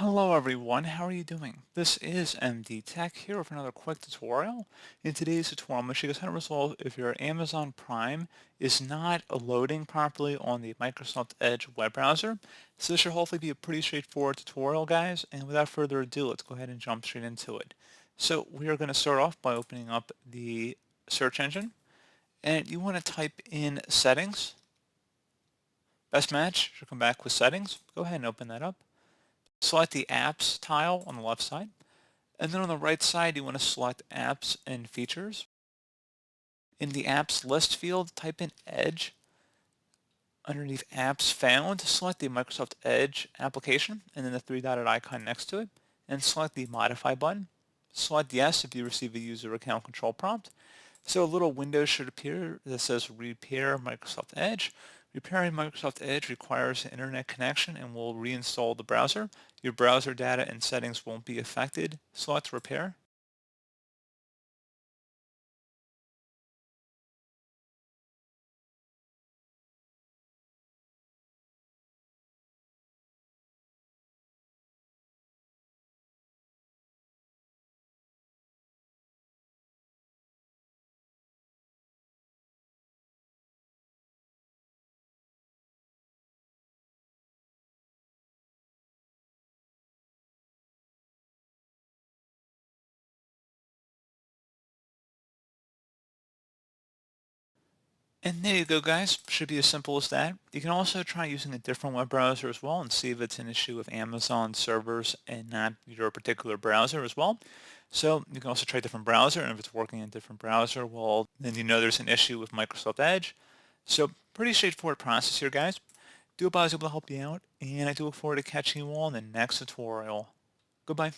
Hello everyone, how are you doing? This is MD Tech here with another quick tutorial. In today's tutorial, I'm going to show you guys how to resolve if your Amazon Prime is not loading properly on the Microsoft Edge web browser. So this should hopefully be a pretty straightforward tutorial, guys, and without further ado, let's go ahead and jump straight into it. So we are going to start off by opening up the search engine, and you want to type in settings. Best match should come back with settings. Go ahead and open that up. Select the apps tile on the left side, and then on the right side you want to select apps and features. In the apps list field, type in Edge. Underneath apps found, select the Microsoft Edge application and then the three-dotted icon next to it, and select the modify button. Select yes if you receive a user account control prompt. So a little window should appear that says repair Microsoft Edge. Repairing Microsoft Edge requires an internet connection and will reinstall the browser. Your browser data and settings won't be affected. Select repair. And there you go, guys. Should be as simple as that. You can also try using a different web browser as well and see if it's an issue with Amazon servers and not your particular browser as well. So you can also try a different browser, and if it's working in a different browser, well, then you know there's an issue with Microsoft Edge. So pretty straightforward process here, guys. Do hope I was able to help you out, and I do look forward to catching you all in the next tutorial. Goodbye.